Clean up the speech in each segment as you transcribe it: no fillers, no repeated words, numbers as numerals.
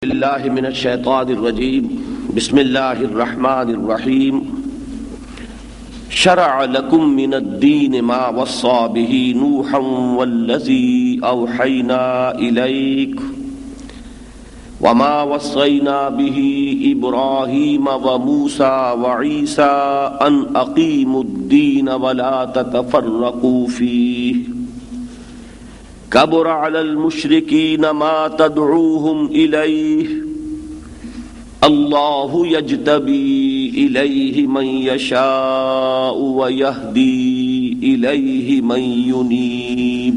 باللہ من الشیطان الرجیم بسم اللہ الرحمن الرحیم شرع لکم من الدین ما وصى به نوحا والذی اوحینا الیک وما وصینا به ابراہیم وموسیٰ وعیسیٰ ان اقیموا الدین ولا تتفرقوا فیہ کبر علی المشرکین ما تدعوہم الیہ اللہ یجتبی الیہ من یشاء ویہدی الیہ من ینیب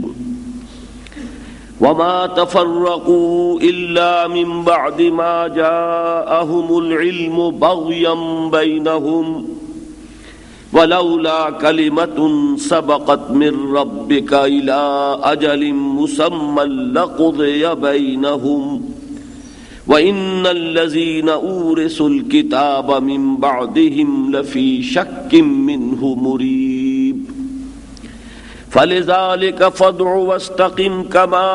وما تفرقوا الا من بعد ما جاءہم العلم بغیا بینہم وَلَوْلَا كَلِمَةٌ سَبَقَتْ مِنْ رَبِّكَ إِلَىٰ أَجَلٍ مُّسَمًّى لَّقُضِيَ بَيْنَهُمْ وَإِنَّ الَّذِينَ أُورِثُوا الْكِتَابَ مِنْ بَعْدِهِمْ لَفِي شَكٍّ مِّنْهُ مُرِيبٍ فَلِذَلِكَ فَادْعُ وَاسْتَقِمْ كَمَا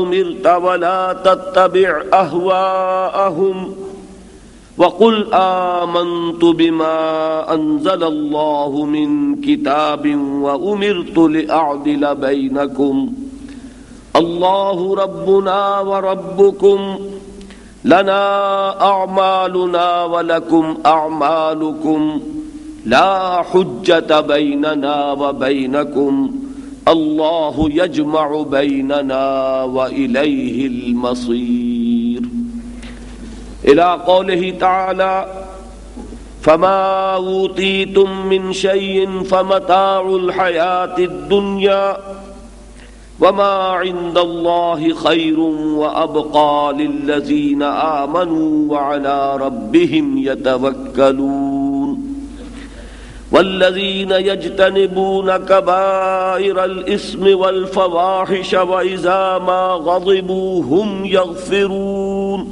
أُمِرْتَ وَلَا تَتَّبِعْ أَهْوَاءَهُمْ وَقُلْ آمَنْتُ بِمَا أَنزَلَ اللَّهُ مِنْ كِتَابٍ وَأُمِرْتُ لِأَعْدِلَ بَيْنَكُمْ اللَّهُ رَبُّنَا وَرَبُّكُمْ لَنَا أَعْمَالُنَا وَلَكُمْ أَعْمَالُكُمْ لَا حُجَّةَ بَيْنَنَا وَبَيْنَكُمْ اللَّهُ يَجْمَعُ بَيْنَنَا وَإِلَيْهِ الْمَصِيرُ الى قوله تعالى فما اوتيتم من شيء فمتاع الحياة الدنيا وما عند الله خير وابقى للذين آمنوا وعلى ربهم يتوكلون والذين يجتنبون كبائر الإثم والفواحش وإذا ما غضبوا هم يغفرون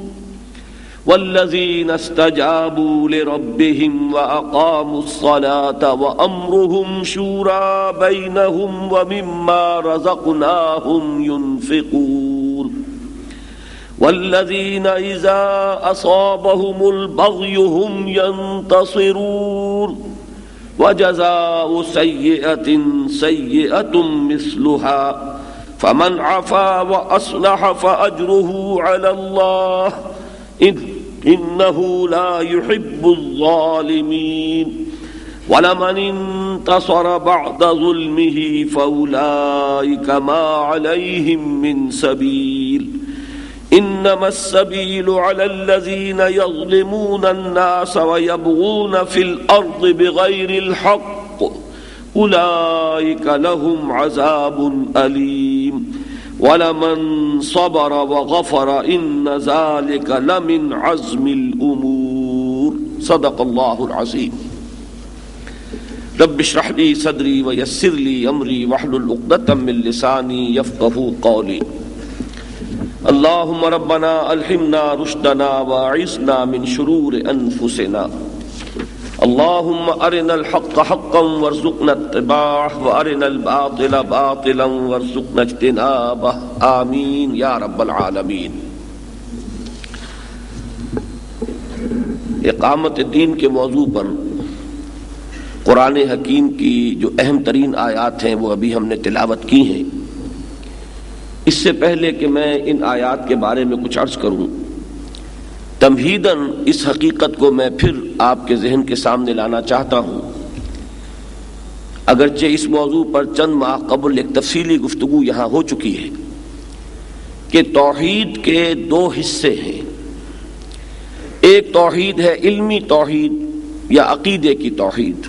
والذین استجابوا لربهم وأقاموا الصلاة وأمرهم شورى بينهم ومما رزقناهم ينفقون والذین إذا أصابهم البغي هم ينتصرون وجزاء سيئة سيئة مثلها فمن عفا وأصلح فأجره على الله إنه لا يحب الظالمين ولمن انتصر بعد ظلمه فأولئك ما عليهم من سبيل إنما السبيل على الذين يظلمون الناس ويبغون في الأرض بغير الحق أولئك لهم عذاب أليم وَلَمَنْ صَبَرَ وَغَفَرَ إِنَّ ذَلِكَ لَمِنْ عَزْمِ الْأُمُورِ صدق اللہ العظیم رب اشرح لي صدری ويسر لي أمری واحلل عقدة من لسانی يفقهوا قولی اللهم ربنا ألهمنا رشدنا وأعصمنا من شرور أنفسنا اللهم أرنا الحق حقا وارزقنا اتباعه وأرنا الباطل باطلا وارزقنا اجتنابه آمین یا رب العالمین۔ اقامت دین کے موضوع پر قرآن حکیم کی جو اہم ترین آیات ہیں وہ ابھی ہم نے تلاوت کی ہیں۔ اس سے پہلے کہ میں ان آیات کے بارے میں کچھ عرض کروں، تمہیداً اس حقیقت کو میں پھر آپ کے ذہن کے سامنے لانا چاہتا ہوں، اگرچہ اس موضوع پر چند ماہ قبل ایک تفصیلی گفتگو یہاں ہو چکی ہے کہ توحید کے دو حصے ہیں۔ ایک توحید ہے علمی توحید یا عقیدے کی توحید،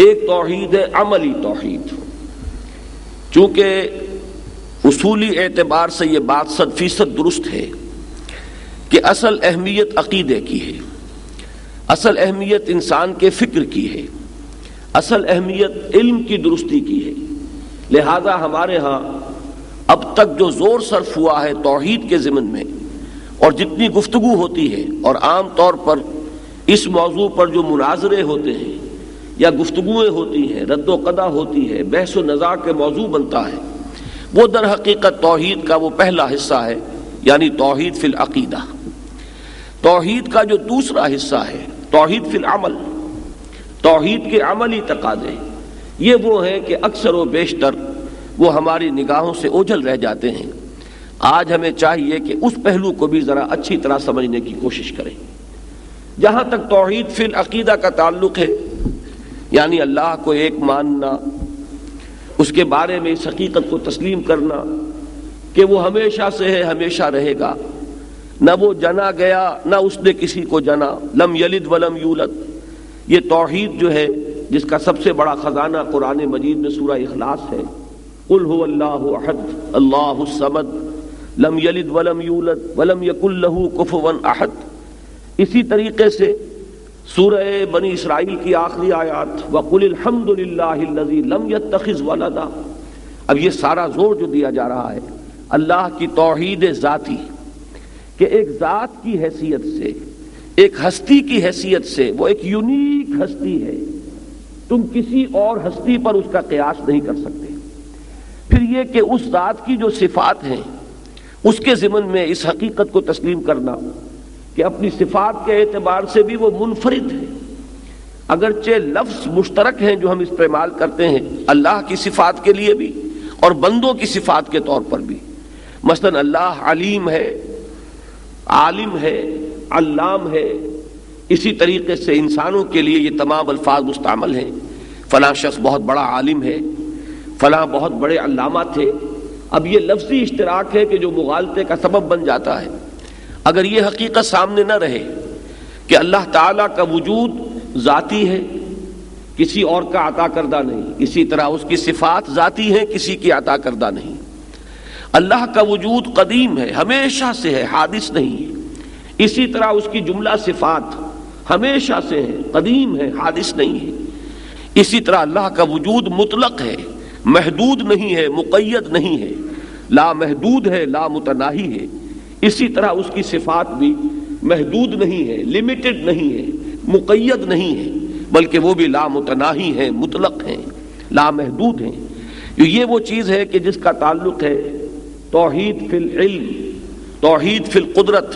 ایک توحید ہے عملی توحید۔ چونکہ اصولی اعتبار سے یہ بات 100% درست ہے کہ اصل اہمیت عقیدے کی ہے، اصل اہمیت انسان کے فکر کی ہے، اصل اہمیت علم کی درستی کی ہے۔ لہذا ہمارے ہاں اب تک جو زور صرف ہوا ہے توحید کے ضمن میں، اور جتنی گفتگو ہوتی ہے اور عام طور پر اس موضوع پر جو مناظرے ہوتے ہیں یا گفتگویں ہوتی ہیں، رد و قدع ہوتی ہے، بحث و نزاع کے موضوع بنتا ہے، وہ در حقیقت توحید کا وہ پہلا حصہ ہے یعنی توحید فی العقیدہ. توحید کا جو دوسرا حصہ ہے توحید فی العمل، توحید کے عملی تقاضے، یہ وہ ہیں کہ اکثر و بیشتر وہ ہماری نگاہوں سے اوجھل رہ جاتے ہیں. آج ہمیں چاہیے کہ اس پہلو کو بھی ذرا اچھی طرح سمجھنے کی کوشش کریں. جہاں تک توحید فی العقیدہ کا تعلق ہے، یعنی اللہ کو ایک ماننا، اس کے بارے میں اس حقیقت کو تسلیم کرنا کہ وہ ہمیشہ سے ہے، ہمیشہ رہے گا، نہ وہ جنا گیا نہ اس نے کسی کو جنا، لم یلد ولم یولد. یہ توحید جو ہے جس کا سب سے بڑا خزانہ قرآن مجید میں سورہ اخلاص ہے، قل هو اللہ احد اللہ الصمد لم یلد ولم یولد ولم یکن لہ کفوا احد. اسی طریقے سے سورہ بنی اسرائیل کی آخری آیات وَقُلِ الْحَمْدُ لِلَّهِ الَّذِي لَمْ يَتَّخِذْ وَلَدًا. اب یہ سارا زور جو دیا جا رہا ہے اللہ کی توحید ذاتی، کہ ایک ذات کی حیثیت سے، ایک ہستی کی حیثیت سے وہ ایک یونیک ہستی ہے، تم کسی اور ہستی پر اس کا قیاس نہیں کر سکتے. پھر یہ کہ اس ذات کی جو صفات ہیں اس کے ضمن میں اس حقیقت کو تسلیم کرنا کہ اپنی صفات کے اعتبار سے بھی وہ منفرد ہے. اگرچہ لفظ مشترک ہیں جو ہم استعمال کرتے ہیں اللہ کی صفات کے لیے بھی اور بندوں کی صفات کے طور پر بھی. مثلا اللہ علیم ہے، عالم ہے، علام ہے. اسی طریقے سے انسانوں کے لیے یہ تمام الفاظ مستعمل ہیں. فلاں شخص بہت بڑا عالم ہے، فلاں بہت بڑے علامہ تھے. اب یہ لفظی اشتراک ہے کہ جو مغالطے کا سبب بن جاتا ہے. اگر یہ حقیقت سامنے نہ رہے کہ اللہ تعالیٰ کا وجود ذاتی ہے، کسی اور کا عطا کردہ نہیں، اسی طرح اس کی صفات ذاتی ہیں، کسی کی عطا کردہ نہیں. اللہ کا وجود قدیم ہے، ہمیشہ سے ہے، حادث نہیں ہے. اسی طرح اس کی جملہ صفات ہمیشہ سے ہیں، قدیم ہے، حادث نہیں ہے. اسی طرح اللہ کا وجود مطلق ہے، محدود نہیں ہے، مقید نہیں ہے، لا محدود ہے، لا متناہی ہے. اسی طرح اس کی صفات بھی محدود نہیں ہے، لمیٹڈ نہیں ہے، مقید نہیں ہے، بلکہ وہ بھی لا متناہی ہیں، مطلق ہیں، لا محدود ہیں. یہ وہ چیز ہے کہ جس کا تعلق ہے توحید فی العلم، توحید فی القدرت.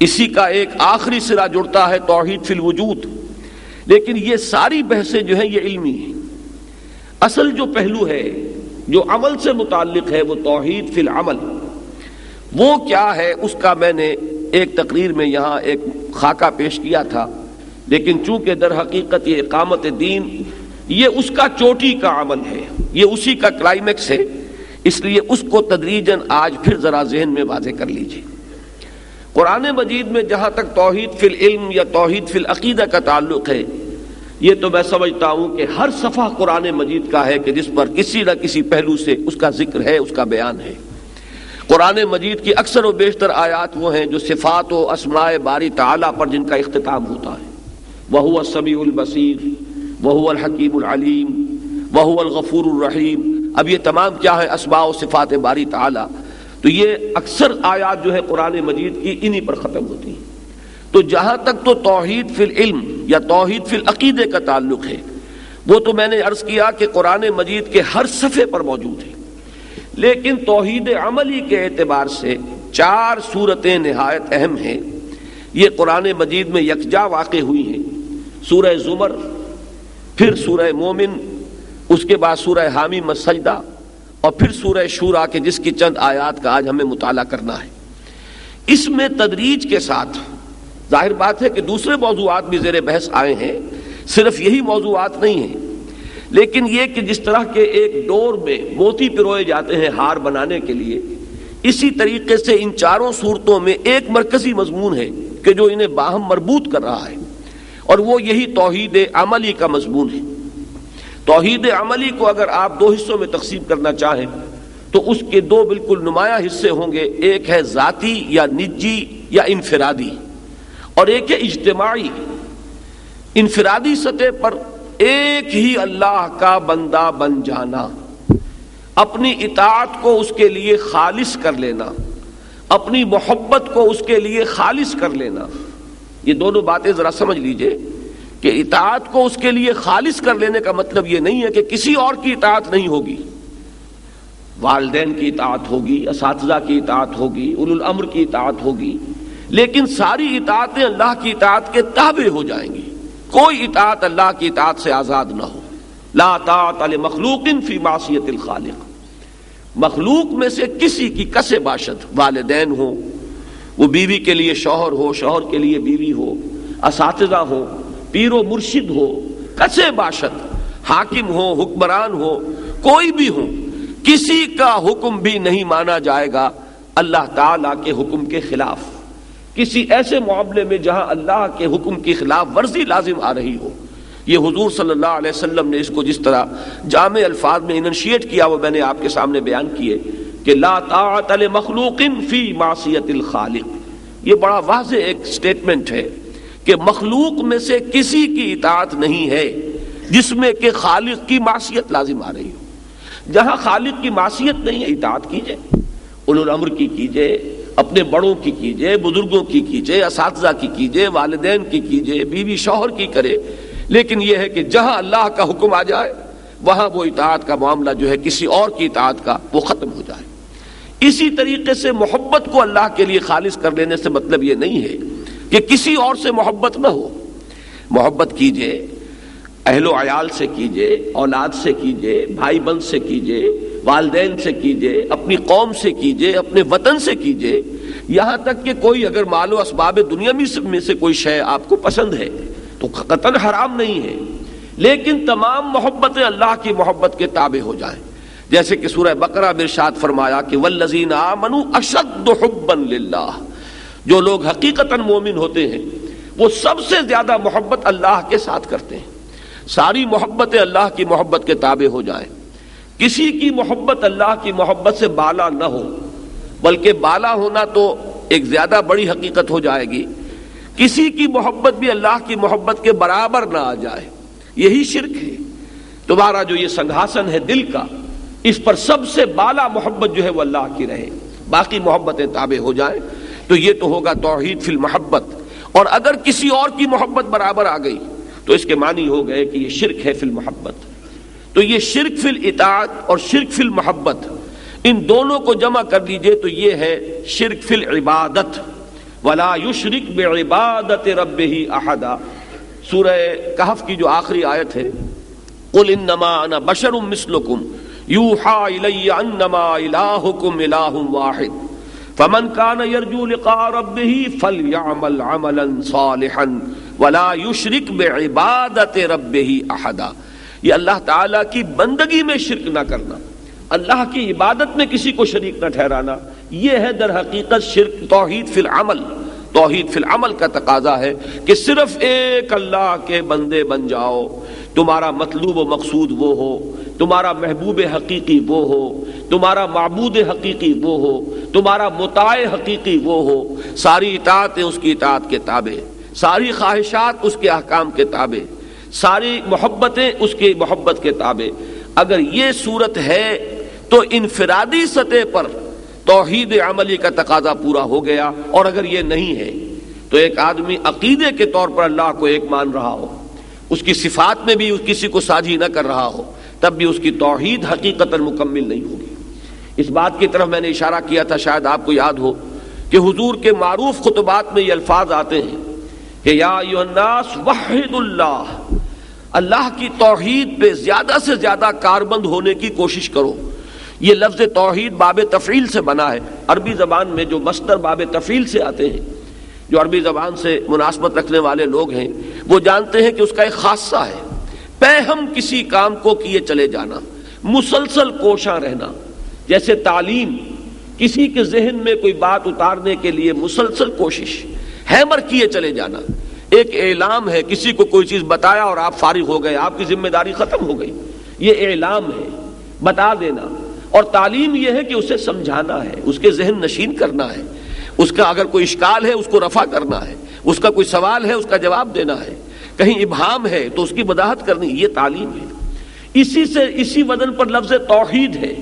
اسی کا ایک آخری سرا جڑتا ہے توحید فی الوجود. لیکن یہ ساری بحثیں جو ہیں یہ علمی ہیں. اصل جو پہلو ہے جو عمل سے متعلق ہے وہ توحید فی العمل. وہ کیا ہے اس کا میں نے ایک تقریر میں یہاں ایک خاکہ پیش کیا تھا، لیکن چونکہ در حقیقت یہ اقامت دین یہ اس کا چوٹی کا عمل ہے، یہ اسی کا کلائمیکس ہے، اس لیے اس کو تدریجاً آج پھر ذرا ذہن میں واضح کر لیجیے. قرآن مجید میں جہاں تک توحید فی العلم یا توحید فی العقیدہ کا تعلق ہے، یہ تو میں سمجھتا ہوں کہ ہر صفحہ قرآن مجید کا ہے کہ جس پر کسی نہ کسی پہلو سے اس کا ذکر ہے، اس کا بیان ہے. قرآن مجید کی اکثر و بیشتر آیات وہ ہیں جو صفات و اسماء باری تعالیٰ پر جن کا اختتام ہوتا ہے. وَهُوَ السَّمِيعُ الْبَصِيرُ وَهُوَ الْحَكِيمُ الْعَلِيمُ وَهُوَ الْغَفُورُ الرَّحِيمُ. اب یہ تمام کیا ہے؟ اسماء و صفات باری تعالیٰ. تو یہ اکثر آیات جو ہے قرآن مجید کی انہی پر ختم ہوتی ہیں. تو جہاں تک تو توحید فی العلم یا توحید فی العقیدے کا تعلق ہے وہ تو میں نے عرض کیا کہ قرآن مجید کے ہر صفحے پر موجود ہے. لیکن توحید عملی کے اعتبار سے 4 صورتیں نہایت اہم ہیں. یہ قرآن مجید میں یکجا واقع ہوئی ہیں. سورہ زمر، پھر سورہ مومن، اس کے بعد سورہ حامیم السجدہ، اور پھر سورہ شورا کے جس کی چند آیات کا آج ہمیں مطالعہ کرنا ہے. اس میں تدریج کے ساتھ ظاہر بات ہے کہ دوسرے موضوعات بھی زیر بحث آئے ہیں، صرف یہی موضوعات نہیں ہیں. لیکن یہ کہ جس طرح کے ایک ڈور میں موتی پروئے جاتے ہیں ہار بنانے کے لیے، اسی طریقے سے ان 4 صورتوں میں ایک مرکزی مضمون ہے کہ جو انہیں باہم مربوط کر رہا ہے، اور وہ یہی توحید عملی کا مضمون ہے. توحید عملی کو اگر آپ 2 حصوں میں تقسیم کرنا چاہیں تو اس کے 2 بالکل نمایاں حصے ہوں گے. ایک ہے ذاتی یا نجی یا انفرادی، اور ایک ہے اجتماعی. انفرادی سطح پر ایک ہی اللہ کا بندہ بن جانا، اپنی اطاعت کو اس کے لیے خالص کر لینا، اپنی محبت کو اس کے لیے خالص کر لینا. یہ دونوں باتیں ذرا سمجھ لیجئے کہ اطاعت کو اس کے لیے خالص کر لینے کا مطلب یہ نہیں ہے کہ کسی اور کی اطاعت نہیں ہوگی، والدین کی اطاعت ہوگی، اساتذہ کی اطاعت ہوگی، اولو الامر کی اطاعت ہوگی، لیکن ساری اطاعتیں اللہ کی اطاعت کے تابع ہو جائیں گی. کوئی اطاعت اللہ کی اطاعت سے آزاد نہ ہو. لا طاعت لمخلوق فی معصیت الخالق. مخلوق میں سے کسی کی کسے باشد، والدین ہو، وہ بیوی کے لیے شوہر ہو، شوہر کے لیے بیوی ہو، اساتذہ ہو، پیر و مرشد ہو، کسے باشد، حاکم ہو، حکمران ہو، کوئی بھی ہو، کسی کا حکم بھی نہیں مانا جائے گا اللہ تعالیٰ کے حکم کے خلاف. کسی ایسے معاملے میں جہاں اللہ کے حکم کی خلاف ورزی لازم آ رہی ہو. یہ حضور صلی اللہ علیہ وسلم نے اس کو جس طرح جامع الفاظ میں انشیٹ کیا وہ میں نے آپ کے سامنے بیان کیے کہ لا طاعت لمخلوق فی معصیت الخالق. یہ بڑا واضح ایک سٹیٹمنٹ ہے کہ مخلوق میں سے کسی کی اطاعت نہیں ہے جس میں کہ خالق کی معصیت لازم آ رہی ہو. جہاں خالق کی معصیت نہیں ہے اطاعت کیجئے، اولو الامر کی کیجئے، اپنے بڑوں کی کیجئے، بزرگوں کی کیجئے، اساتذہ کی کیجئے، والدین کی کیجئے، بیوی شوہر کی کرے. لیکن یہ ہے کہ جہاں اللہ کا حکم آ جائے وہاں وہ اطاعت کا معاملہ جو ہے کسی اور کی اطاعت کا وہ ختم ہو جائے. اسی طریقے سے محبت کو اللہ کے لیے خالص کر لینے سے مطلب یہ نہیں ہے کہ کسی اور سے محبت نہ ہو. محبت کیجئے، اہل و عیال سے کیجئے، اولاد سے کیجئے، بھائی بند سے کیجئے، والدین سے کیجئے، اپنی قوم سے کیجئے، اپنے وطن سے کیجئے، یہاں تک کہ کوئی اگر مال و اسباب دنیا میں سے کوئی شے آپ کو پسند ہے تو قطعاً حرام نہیں ہے، لیکن تمام محبتیں اللہ کی محبت کے تابع ہو جائیں. جیسے کہ سورہ بقرہ میں ارشاد فرمایا کہ والذین آمنوا اشد حبا للہ. جو لوگ حقیقتاً مومن ہوتے ہیں وہ سب سے زیادہ محبت اللہ کے ساتھ کرتے ہیں. ساری محبتیں اللہ کی محبت کے تابع ہو جائیں. کسی کی محبت اللہ کی محبت سے بالا نہ ہو، بلکہ بالا ہونا تو ایک زیادہ بڑی حقیقت ہو جائے گی. کسی کی محبت بھی اللہ کی محبت کے برابر نہ آ جائے، یہی شرک ہے. تمہارا جو یہ سنگھاسن ہے دل کا، اس پر سب سے بالا محبت جو ہے وہ اللہ کی رہے، باقی محبتیں تابع ہو جائیں تو یہ تو ہوگا توحید فی المحبت. اور اگر کسی اور کی محبت برابر آ گئی تو اس کے معنی ہو گئے کہ یہ شرک ہے فی المحبت. تو یہ شرک فی الاطاعت اور شرک فی المحبت، ان دونوں کو جمع کر لیجئے تو یہ ہے شرک فی العبادت. ولا یشرک بعبادت ربہ احدا. سورہ کہف کی جو آخری آیت ہے، قل انما انا بشر مثلکم یوحی الی انما الہکم الہ واحد فمن کان یرجو لقاء ربہ فلیعمل عملا صالحا ولا یشرک بعبادت ربہ احدا. یہ اللہ تعالیٰ کی بندگی میں شرک نہ کرنا، اللہ کی عبادت میں کسی کو شریک نہ ٹھہرانا، یہ ہے در حقیقت شرک. توحید فی العمل، توحید فی العمل کا تقاضا ہے کہ صرف ایک اللہ کے بندے بن جاؤ. تمہارا مطلوب و مقصود وہ ہو، تمہارا محبوب حقیقی وہ ہو، تمہارا معبود حقیقی وہ ہو، تمہارا مطاع حقیقی وہ ہو. ساری اطاعتیں اس کی اطاعت کے تابع، ساری خواہشات اس کے احکام کے تابع، ساری محبتیں اس کی محبت کے تابع. اگر یہ صورت ہے تو انفرادی سطح پر توحید عملی کا تقاضا پورا ہو گیا. اور اگر یہ نہیں ہے تو ایک آدمی عقیدے کے طور پر اللہ کو ایک مان رہا ہو، اس کی صفات میں بھی کسی کو ساجی نہ کر رہا ہو، تب بھی اس کی توحید حقیقتاً مکمل نہیں ہوگی. اس بات کی طرف میں نے اشارہ کیا تھا، شاید آپ کو یاد ہو کہ حضور کے معروف خطبات میں یہ الفاظ آتے ہیں کہ یا ایھا الناس وحد اللہ. اللہ کی توحید پہ زیادہ سے زیادہ کاربند ہونے کی کوشش کرو. یہ لفظ توحید باب تفعیل سے بنا ہے. عربی زبان میں جو مصدر باب تفعیل سے آتے ہیں، جو عربی زبان سے مناسبت رکھنے والے لوگ ہیں وہ جانتے ہیں کہ اس کا ایک خاصہ ہے پہ ہم کسی کام کو کیے چلے جانا، مسلسل کوشاں رہنا. جیسے تعلیم، کسی کے ذہن میں کوئی بات اتارنے کے لیے مسلسل کوشش، ہیمر کیے چلے جانا. ایک اعلام ہے، کسی کو کوئی چیز بتایا اور آپ فارغ ہو گئے، آپ کی ذمہ داری ختم ہو گئی، یہ اعلام ہے، بتا دینا. اور تعلیم یہ ہے کہ اسے سمجھانا ہے، اس کے ذہن نشین کرنا ہے، اس کا اگر کوئی اشکال ہے اس کو رفع کرنا ہے، اس کا کوئی سوال ہے اس کا جواب دینا ہے، کہیں ابہام ہے تو اس کی وضاحت کرنی. یہ تعلیم ہے. اسی وزن پر لفظ توحید ہے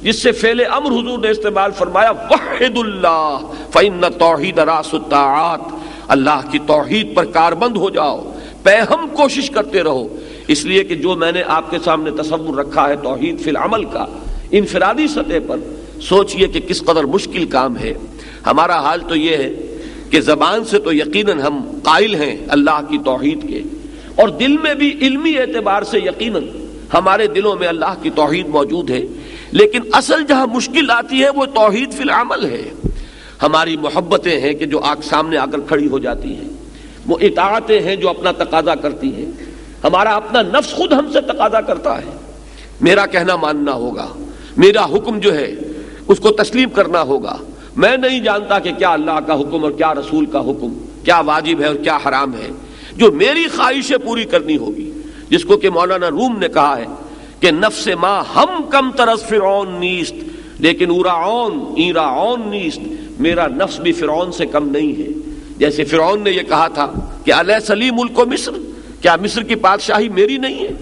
جس سے فعل امر حضور نے استعمال فرمایا وحد اللہ فإن التوحید راس الطاعات. اللہ کی توحید پر کاربند ہو جاؤ، پہ ہم کوشش کرتے رہو. اس لیے کہ جو میں نے آپ کے سامنے تصور رکھا ہے توحید فی العمل کا، انفرادی سطح پر سوچئے کہ کس قدر مشکل کام ہے۔ ہمارا حال تو یہ ہے کہ زبان سے تو یقیناً ہم قائل ہیں اللہ کی توحید کے، اور دل میں بھی علمی اعتبار سے یقیناً ہمارے دلوں میں اللہ کی توحید موجود ہے، لیکن اصل جہاں مشکل آتی ہے وہ توحید فی العمل ہے۔ ہماری محبتیں ہیں کہ جو سامنے آ کر کھڑی ہو جاتی ہیں، وہ اطاعتیں ہیں جو اپنا تقاضا کرتی ہیں، ہمارا اپنا نفس خود ہم سے تقاضا کرتا ہے، میرا کہنا ماننا ہوگا، میرا حکم جو ہے اس کو تسلیم کرنا ہوگا، میں نہیں جانتا کہ کیا اللہ کا حکم اور کیا رسول کا حکم، کیا واجب ہے اور کیا حرام ہے، جو میری خواہشیں پوری کرنی ہوگی، جس کو کہ مولانا روم نے کہا ہے کہ نفس ما ہم کم ترس فرعون نیست لیکن ایرعون نیست، میرا نفس بھی فرعون سے کم نہیں ہے۔ جیسے فرعون نے یہ کہا تھا کہ الیس لی ملک مصر، کیا مصر کی بادشاہی میری نہیں ہے،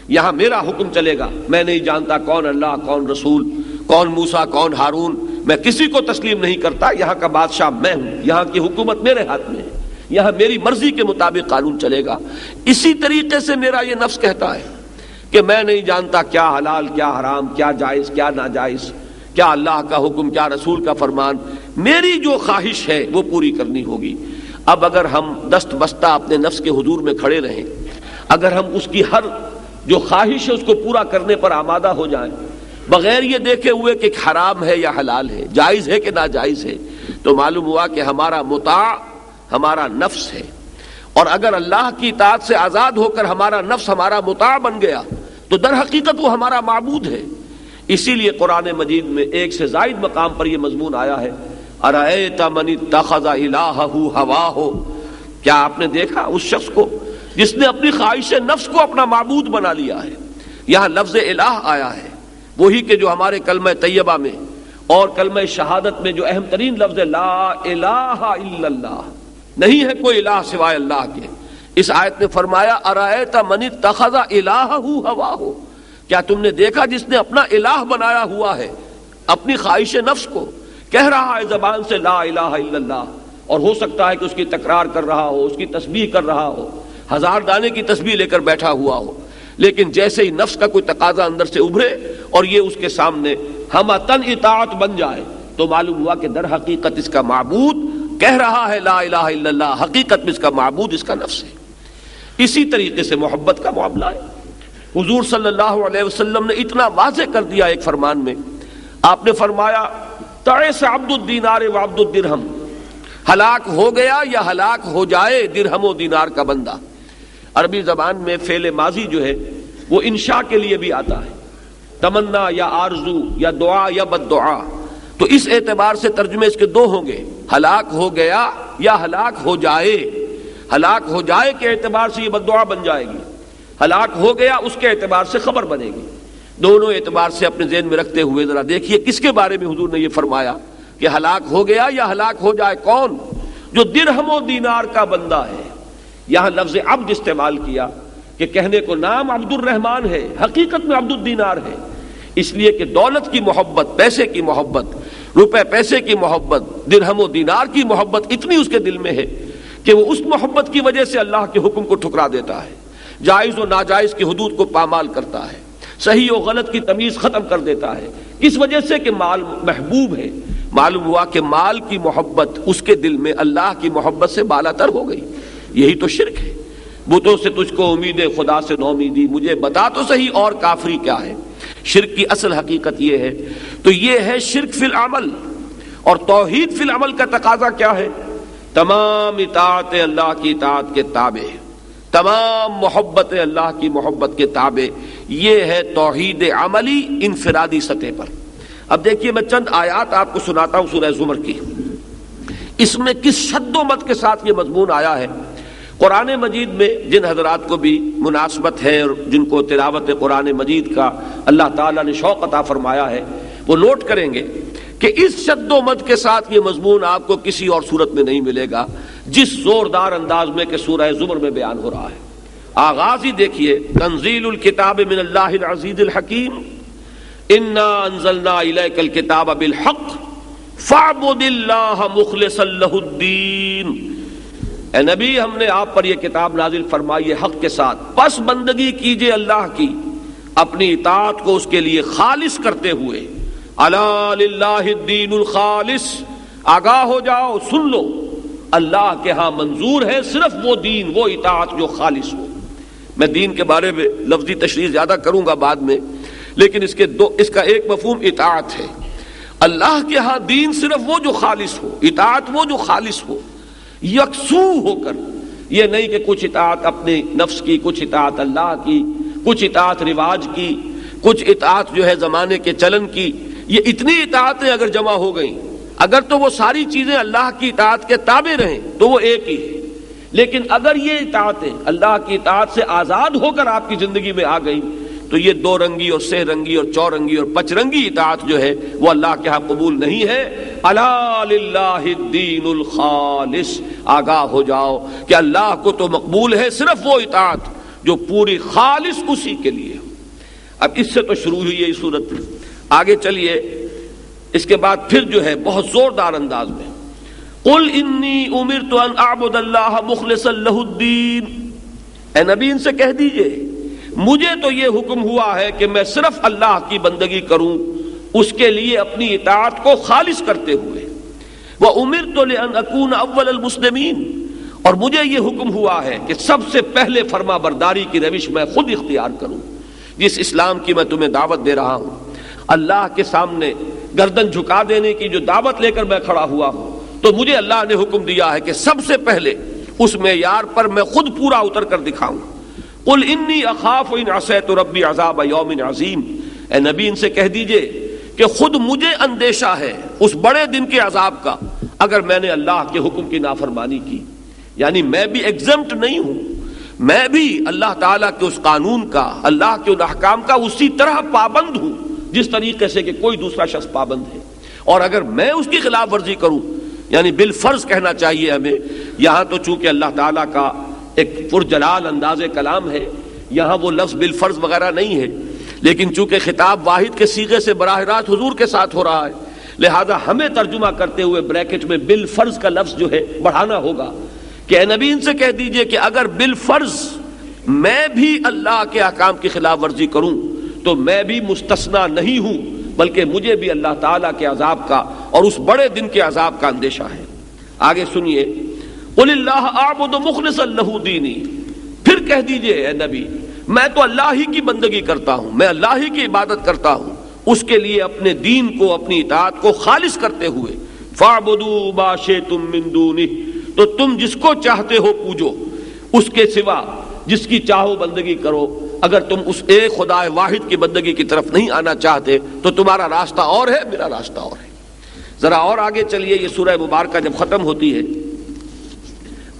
یہاں میرا حکم چلے گا، میں نہیں جانتا کون اللہ کون رسول کون موسیٰ کون ہارون، میں کسی کو تسلیم نہیں کرتا، یہاں کا بادشاہ میں ہوں، یہاں کی حکومت میرے ہاتھ میں ہے، یہاں میری مرضی کے مطابق قانون چلے گا۔ اسی طریقے سے میرا یہ نفس کہتا ہے کہ میں نہیں جانتا کیا حلال کیا حرام، کیا جائز کیا ناجائز، کیا اللہ کا حکم کیا رسول کا فرمان، میری جو خواہش ہے وہ پوری کرنی ہوگی۔ اب اگر ہم دست بستہ اپنے نفس کے حضور میں کھڑے رہیں، اگر ہم اس کی ہر جو خواہش ہے اس کو پورا کرنے پر آمادہ ہو جائیں، بغیر یہ دیکھے ہوئے کہ حرام ہے یا حلال ہے، جائز ہے کہ ناجائز ہے، تو معلوم ہوا کہ ہمارا مطاع ہمارا نفس ہے، اور اگر اللہ کی اطاعت سے آزاد ہو کر ہمارا نفس ہمارا مطاع بن گیا تو در حقیقت وہ ہمارا معبود ہے۔ اسی لیے قرآن مجید میں ایک سے زائد مقام پر یہ مضمون آیا ہے، ارأیت من اتخذ الہہ ہواہ، کیا آپ نے دیکھا اس شخص کو جس نے اپنی خواہش نفس کو اپنا معبود بنا لیا ہے۔ یہاں لفظ الہ آیا ہے، وہی کہ جو ہمارے کلمہ طیبہ میں اور کلمہ شہادت میں جو اہم ترین لفظ ہے لا الہ الا اللہ، نہیں ہے کوئی الہ سوائے اللہ کے۔ اس آیت نے فرمایا ارأیت من اتخذ الہہ ہواہ، کیا تم نے دیکھا جس نے اپنا الہ بنایا ہوا ہے اپنی خواہش نفس کو، کہہ رہا ہے زبان سے لا الہ الا اللہ، اور ہو سکتا ہے کہ اس کی تکرار کر رہا ہو، اس کی تسبیح کر رہا ہو، 1000 دانے کی تسبیح لے کر بیٹھا ہوا ہو، لیکن جیسے ہی نفس کا کوئی تقاضا اندر سے ابھرے اور یہ اس کے سامنے ہمتن اطاعت بن جائے تو معلوم ہوا کہ در حقیقت اس کا معبود کہہ رہا ہے لا الہ الا اللہ، حقیقت میں اس کا معبود اس کا نفس ہے۔ اسی طریقے سے محبت کا معاملہ ہے۔ حضور صلی اللہ علیہ وسلم نے اتنا واضح کر دیا ایک فرمان میں، آپ نے فرمایا تعس عبد الدینار وعبد الدرہم، ہلاک ہو گیا یا ہلاک ہو جائے درہم و دینار کا بندہ۔ عربی زبان میں فعل ماضی جو ہے وہ انشاء کے لیے بھی آتا ہے، تمنا یا آرزو یا دعا یا بد دعا، تو اس اعتبار سے ترجمے اس کے دو ہوں گے، ہلاک ہو گیا یا ہلاک ہو جائے۔ ہلاک ہو جائے کے اعتبار سے یہ بد دعا بن جائے گی، ہلاک ہو گیا اس کے اعتبار سے خبر بنے گی۔ دونوں اعتبار سے اپنے ذہن میں رکھتے ہوئے ذرا دیکھیے کس کے بارے میں حضور نے یہ فرمایا کہ ہلاک ہو گیا یا ہلاک ہو جائے، کون؟ جو درہم و دینار کا بندہ ہے۔ یہاں لفظ عبد استعمال کیا کہ کہنے کو نام عبد الرحمن ہے، حقیقت میں عبد الدینار ہے، اس لیے کہ دولت کی محبت، پیسے کی محبت، روپے پیسے کی محبت، درہم و دینار کی محبت اتنی اس کے دل میں ہے کہ وہ اس محبت کی وجہ سے اللہ کے حکم کو ٹھکرا دیتا ہے، جائز و ناجائز کی حدود کو پامال کرتا ہے، صحیح و غلط کی تمیز ختم کر دیتا ہے۔ کس وجہ سے؟ کہ مال محبوب ہے۔ معلوم ہوا کہ مال کی محبت اس کے دل میں اللہ کی محبت سے بالا تر ہو گئی۔ یہی تو شرک ہے۔ بتوں سے تجھ کو امید خدا سے نومیدی، مجھے بتا تو صحیح اور کافری کیا ہے۔ شرک کی اصل حقیقت یہ ہے۔ تو یہ ہے شرک فی العمل، اور توحید فی العمل کا تقاضا کیا ہے؟ تمام اطاعت اللہ کی اطاعت کے تابع، تمام محبت اللہ کی محبت کے تابع، یہ ہے توحید عملی انفرادی سطح پر۔ اب دیکھیے میں چند آیات آپ کو سناتا ہوں سورہ زمر کی، اس میں کس شد و مد کے ساتھ یہ مضمون آیا ہے۔ قرآن مجید میں جن حضرات کو بھی مناسبت ہے اور جن کو تلاوت قرآن مجید کا اللہ تعالیٰ نے شوق عطا فرمایا ہے، وہ نوٹ کریں گے کہ اس شد و مد کے ساتھ یہ مضمون آپ کو کسی اور صورت میں نہیں ملے گا جس زوردار انداز میں کہ سورہ زمر میں بیان ہو رہا ہے۔ آغاز ہی دیکھیے، تنزیل الکتاب من اللہ العزیز الحکیم، انا انزلنا الیک الکتاب بالحق فاعبد اللہ مخلصا لہ الدین۔ اے نبی، ہم نے آپ پر یہ کتاب نازل فرمائی ہے حق کے ساتھ، پس بندگی کیجئے اللہ کی اپنی اطاعت کو اس کے لیے خالص کرتے ہوئے، الا للہ الدین الخالص، آگاہ ہو جاؤ، سن لو، اللہ کے ہاں منظور ہے صرف وہ دین، وہ اطاعت جو خالص ہو۔ میں دین کے بارے میں لفظی تشریح زیادہ کروں گا بعد میں، لیکن اس کا ایک مفہوم اطاعت ہے۔ اللہ کے ہاں دین صرف وہ جو خالص ہو، اطاعت وہ جو خالص ہو، یکسو ہو کر، یہ نہیں کہ کچھ اطاعت اپنے نفس کی، کچھ اطاعت اللہ کی، کچھ اطاعت رواج کی، کچھ اطاعت جو ہے زمانے کے چلن کی۔ یہ اتنی اطاعتیں اگر جمع ہو گئیں، اگر تو وہ ساری چیزیں اللہ کی اطاعت کے تابع رہیں تو وہ ایک ہی ہے، لیکن اگر یہ اطاعتیں اللہ کی اطاعت سے آزاد ہو کر آپ کی زندگی میں آ گئیں تو یہ دو رنگی اور سہ رنگی اور چورنگی اور پچ رنگی اطاعت جو ہے وہ اللہ کے ہاں قبول نہیں ہے۔ الا للہ الدین الخالص، آگاہ ہو جاؤ کہ اللہ کو تو مقبول ہے صرف وہ اطاعت جو پوری خالص اسی کے لیے ہو۔ اب اس سے تو شروع ہوئی ہے یہ صورت، آگے چلیے اس کے بعد پھر جو ہے بہت زوردار انداز میں، قل انی امرت ان اعبد اللہ مخلصا لہ الدین، اے نبی ان سے کہہ دیجئے مجھے تو یہ حکم ہوا ہے کہ میں صرف اللہ کی بندگی کروں، اس کے لیے اپنی اطاعت کو خالص کرتے ہوئے، وَأُمِرْتُ لِأَنْ أَكُونَ أَوَّلَ الْمُسْلِمِينَ، اور مجھے یہ حکم ہوا ہے کہ سب سے پہلے فرما برداری کی روش میں خود اختیار کروں۔ جس اسلام کی میں تمہیں دعوت دے رہا ہوں، اللہ کے سامنے گردن جھکا دینے کی جو دعوت لے کر میں کھڑا ہوا ہوں، تو مجھے اللہ نے حکم دیا ہے کہ سب سے پہلے اس معیار پر میں خود پورا اتر کر دکھاؤں۔ قل انی اخاف ان عصیت ربی عذاب یوم عظیم، اے نبی ان سے کہہ دیجئے کہ خود مجھے اندیشہ ہے اس بڑے دن کے عذاب کا اگر میں نے اللہ کے حکم کی نافرمانی کی۔ یعنی میں بھی ایگزمپٹ نہیں ہوں، میں بھی اللہ تعالیٰ کے اس قانون کا، اللہ کے ان احکام کا اسی طرح پابند ہوں جس طریقے سے کہ کوئی دوسرا شخص پابند ہے، اور اگر میں اس کی خلاف ورزی کروں، یعنی بالفرض کہنا چاہیے ہمیں، یہاں تو چونکہ اللہ تعالیٰ کا ایک پرجلال انداز کلام ہے، یہاں وہ لفظ بالفرض وغیرہ نہیں ہے، لیکن چونکہ خطاب واحد کے صیغے سے براہ راست حضور کے ساتھ ہو رہا ہے، لہذا ہمیں ترجمہ کرتے ہوئے بریکٹ میں بالفرض کا لفظ جو ہے بڑھانا ہوگا کہ اے نبی ان سے کہہ دیجئے کہ اگر بالفرض میں بھی اللہ کے احکام کی خلاف ورزی کروں تو میں بھی مستثنا نہیں ہوں، بلکہ مجھے بھی اللہ تعالیٰ کے عذاب کا اور اس بڑے دن کے عذاب کا اندیشہ ہے۔ آگے سنیے، قل اللہ اعبد مخلصا لہ دینی، پھر کہہ دیجئے اے نبی میں تو اللہ ہی کی بندگی کرتا ہوں، میں اللہ ہی کی عبادت کرتا ہوں، اس کے لیے اپنے دین کو، اپنی اطاعت کو خالص کرتے ہوئے، فاعبدوا ما شئتم من دونہ، تو تم جس کو چاہتے ہو پوجو، اس کے سوا جس کی چاہو بندگی کرو۔ اگر تم اس ایک خدا واحد کی بندگی کی طرف نہیں آنا چاہتے تو تمہارا راستہ اور ہے، میرا راستہ اور ہے۔ ذرا اور آگے چلیے، یہ سورہ مبارکہ جب ختم ہوتی ہے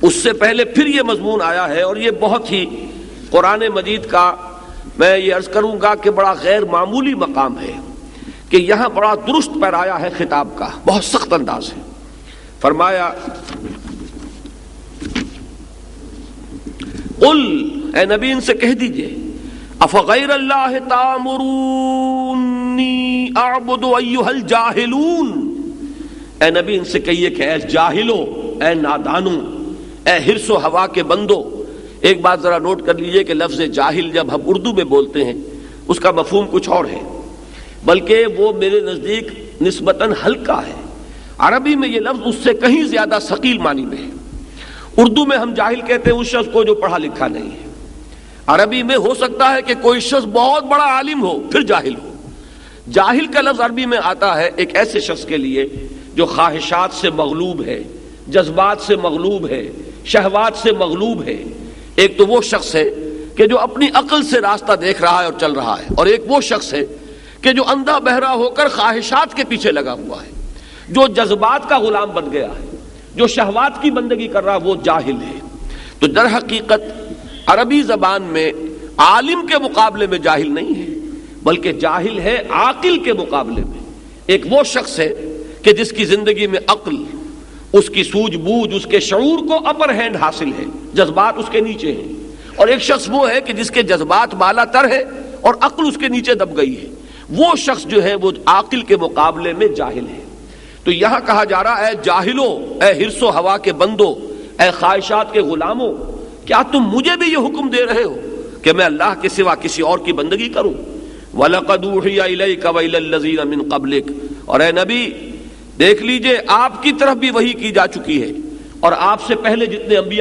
اس سے پہلے پھر یہ مضمون آیا ہے، اور یہ بہت ہی قرآن مجید کا، میں یہ عرض کروں گا کہ بڑا غیر معمولی مقام ہے کہ یہاں بڑا درست پیرایا ہے خطاب کا، بہت سخت انداز ہے۔ فرمایا قل، اے نبی ان سے کہہ دیجئے، افغیر اللہ تامرونی اعبد ایھا الجاہلون، اے نبی ان سے کہیے کہ اے جاہلو، اے نادانو، اے حرص و ہوا کے بندو۔ ایک بات ذرا نوٹ کر لیجئے کہ لفظ جاہل جب ہم اردو میں بولتے ہیں اس کا مفہوم کچھ اور ہے، بلکہ وہ میرے نزدیک نسبتاً ہلکا ہے۔ عربی میں یہ لفظ اس سے کہیں زیادہ ثقیل معنی میں ہے۔ اردو میں ہم جاہل کہتے ہیں اس شخص کو جو پڑھا لکھا نہیں ہے، عربی میں ہو سکتا ہے کہ کوئی شخص بہت بڑا عالم ہو پھر جاہل ہو۔ جاہل کا لفظ عربی میں آتا ہے ایک ایسے شخص کے لیے جو خواہشات سے مغلوب ہے، جذبات سے مغلوب ہے، شہوات سے مغلوب ہے۔ ایک تو وہ شخص ہے کہ جو اپنی عقل سے راستہ دیکھ رہا ہے اور چل رہا ہے، اور ایک وہ شخص ہے کہ جو اندھا بہرا ہو کر خواہشات کے پیچھے لگا ہوا ہے، جو جذبات کا غلام بن گیا ہے، جو شہوات کی بندگی کر رہا ہے، وہ جاہل ہے۔ تو در حقیقت عربی زبان میں عالم کے مقابلے میں جاہل نہیں ہے، بلکہ جاہل ہے عاقل کے مقابلے میں۔ ایک وہ شخص ہے کہ جس کی زندگی میں عقل، اس کی سوجھ بوجھ، اس کے شعور کو اپر ہینڈ حاصل ہے، جذبات اس کے نیچے ہیں، اور ایک شخص وہ ہے کہ جس کے جذبات بالا تر ہے اور عقل اس کے نیچے دب گئی ہے۔ وہ شخص جو ہے وہ عاقل کے مقابلے میں جاہل ہے۔ تو یہاں کہا جا رہا ہے، اے جاہلو، اے حرص و ہوا کے بندو، اے خواہشات کے غلاموں، کیا تم مجھے بھی یہ حکم دے رہے ہو کہ میں اللہ کے سوا کسی اور کی بندگی کروں؟ وَلَقَدْ أُوحِيَ إِلَيْكَ وَإِلَى الَّذِينَ مِن قَبْلِكَ، اور اے نبی دیکھ لیجئے آپ کی طرف بھی وحی کی جا چکی ہے، اور آپ سے پہلے جتنے انبیاء